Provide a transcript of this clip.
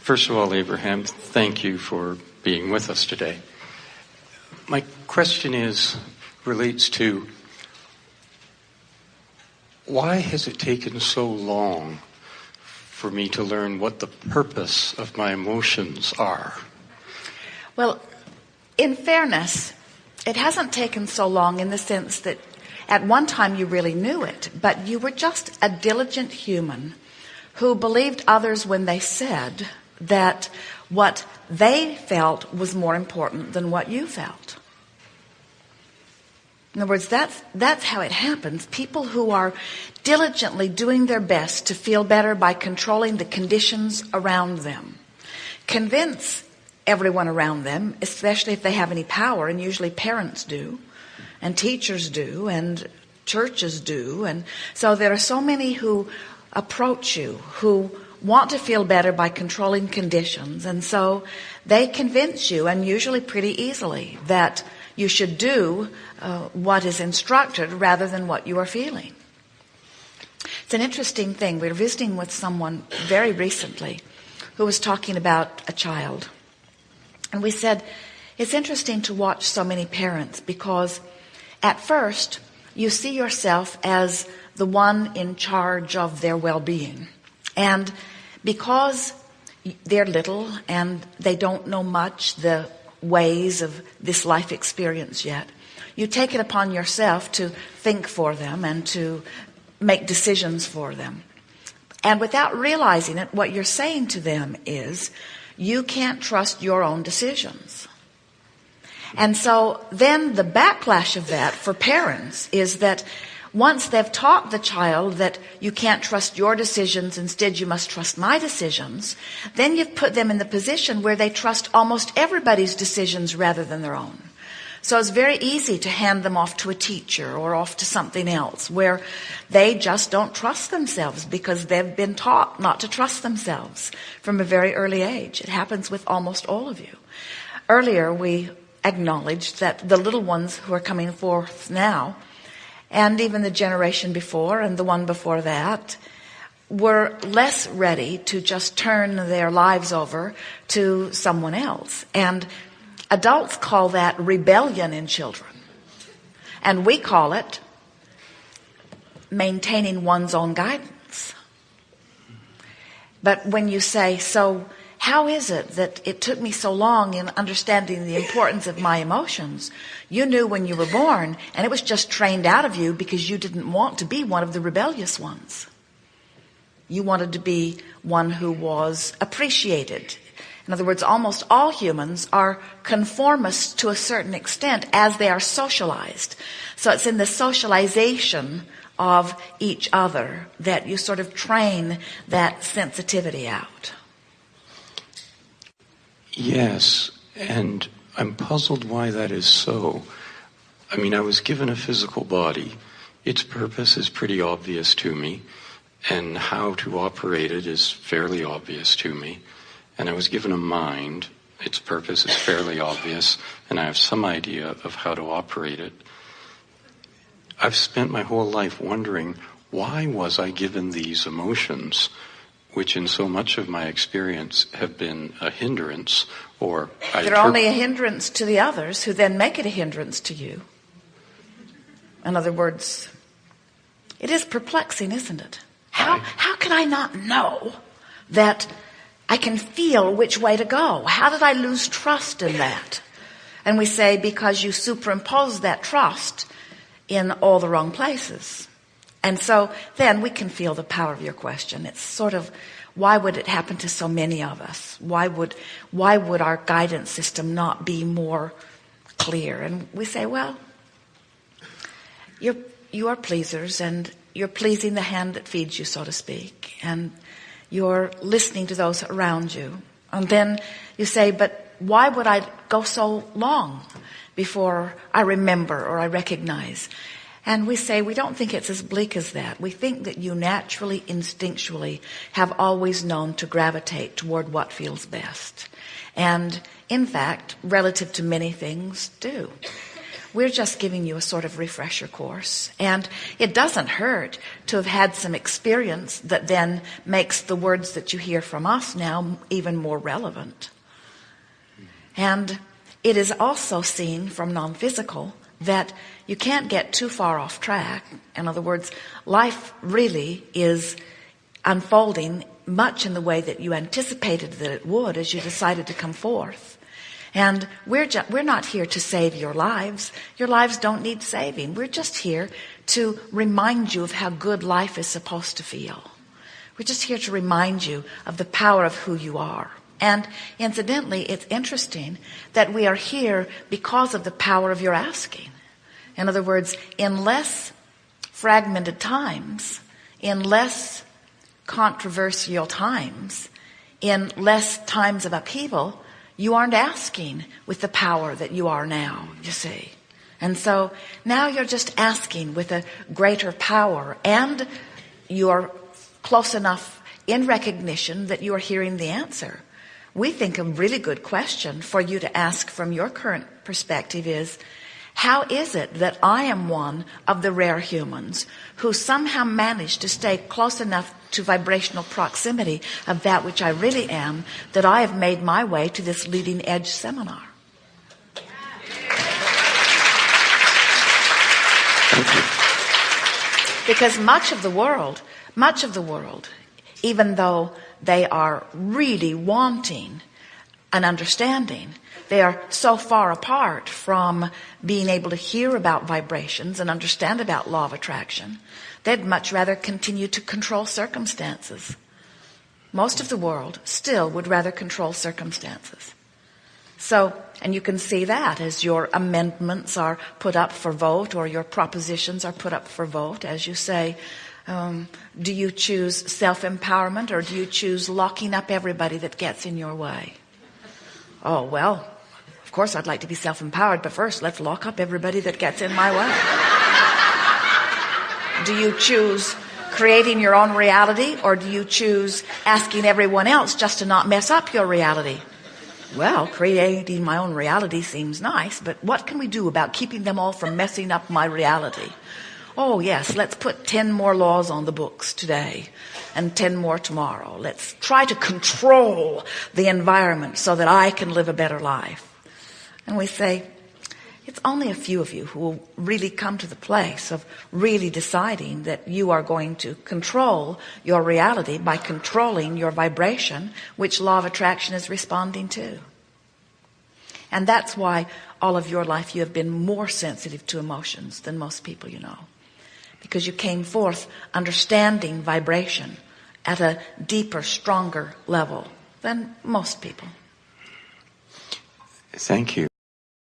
First of all, Abraham, thank you for being with us today. My question relates to why has it taken so long for me to learn what the purpose of my emotions are? Well, in fairness, it hasn't taken so long in the sense that at one time you really knew it, but you were just a diligent human who believed others when they said that what they felt was more important than what you felt. In other words, that's how it happens. People who are diligently doing their best to feel better by controlling the conditions around them convince everyone around them, especially if they have any power, and usually parents do, and teachers do, and churches do. And so there are so many who approach you who want to feel better by controlling conditions, and so they convince you, and usually pretty easily, that you should do what is instructed rather than what you are feeling. It's an interesting thing. We were visiting with someone very recently who was talking about a child. And we said, it's interesting to watch so many parents because at first you see yourself as the one in charge of their well-being. And because they're little and they don't know much the ways of this life experience yet, you take it upon yourself to think for them and to make decisions for them. And without realizing it, what you're saying to them is, you can't trust your own decisions. And so then the backlash of that for parents is that once they've taught the child that you can't trust your decisions, instead you must trust my decisions, then you've put them in the position where they trust almost everybody's decisions rather than their own. So it's very easy to hand them off to a teacher or off to something else where they just don't trust themselves because they've been taught not to trust themselves from a very early age. It happens with almost all of you. Earlier we acknowledged that the little ones who are coming forth now, and even the generation before and the one before that, were less ready to just turn their lives over to someone else. And adults call that rebellion in children. And we call it maintaining one's own guidance. But when you say, so how is it that it took me so long in understanding the importance of my emotions? You knew when you were born, and it was just trained out of you because you didn't want to be one of the rebellious ones. You wanted to be one who was appreciated. In other words, almost all humans are conformists to a certain extent as they are socialized. So it's in the socialization of each other that you sort of train that sensitivity out. Yes, and I'm puzzled why that is so. I mean, I was given a physical body. Its purpose is pretty obvious to me, and how to operate it is fairly obvious to me. And I was given a mind. Its purpose is fairly obvious, and I have some idea of how to operate it. I've spent my whole life wondering, why was I given these emotions, which in so much of my experience have been a hindrance, or they're only a hindrance to the others who then make it a hindrance to you. In other words, it is perplexing, isn't it? How can I not know that I can feel which way to go? How did I lose trust in that? And we say, because you superimpose that trust in all the wrong places. And so then we can feel the power of your question. It's sort of, why would it happen to so many of us? Why would our guidance system not be more clear? And we say, well, you are pleasers, and you're pleasing the hand that feeds you, so to speak. And you're listening to those around you. And then you say, but why would I go so long before I remember or I recognize? And we say, we don't think it's as bleak as that. We think that you naturally, instinctually have always known to gravitate toward what feels best. And in fact, relative to many things, do. we're just giving you a sort of refresher course. And it doesn't hurt to have had some experience that then makes the words that you hear from us now even more relevant. And it is also seen from non-physical that you can't get too far off track. In other words, life really is unfolding much in the way that you anticipated that it would as you decided to come forth. And we're not here to save your lives. Your lives don't need saving. We're just here to remind you of how good life is supposed to feel. We're just here to remind you of the power of who you are. And incidentally, it's interesting that we are here because of the power of your asking. In other words, in less fragmented times, in less controversial times, in less times of upheaval, you aren't asking with the power that you are now, you see. And so now you're just asking with a greater power, and you're close enough in recognition that you are hearing the answer. We think a really good question for you to ask from your current perspective is, how is it that I am one of the rare humans who somehow managed to stay close enough to vibrational proximity of that which I really am, that I have made my way to this leading edge seminar? Thank you. Because much of the world, even though they are really wanting an understanding, they are so far apart from being able to hear about vibrations and understand about law of attraction, they'd much rather continue to control circumstances. Most of the world still would rather control circumstances. So, and you can see that as your amendments are put up for vote, or your propositions are put up for vote, as you say, do you choose self-empowerment, or do you choose locking up everybody that gets in your way? Oh, well, of course I'd like to be self-empowered, but first let's lock up everybody that gets in my way. Do you choose creating your own reality, or do you choose asking everyone else just to not mess up your reality? Well, creating my own reality seems nice, but what can we do about keeping them all from messing up my reality? Oh yes, let's put 10 more laws on the books today and 10 more tomorrow. Let's try to control the environment so that I can live a better life. And we say, it's only a few of you who will really come to the place of really deciding that you are going to control your reality by controlling your vibration, which law of attraction is responding to. And that's why all of your life you have been more sensitive to emotions than most people you know. Because you came forth understanding vibration at a deeper, stronger level than most people. Thank you.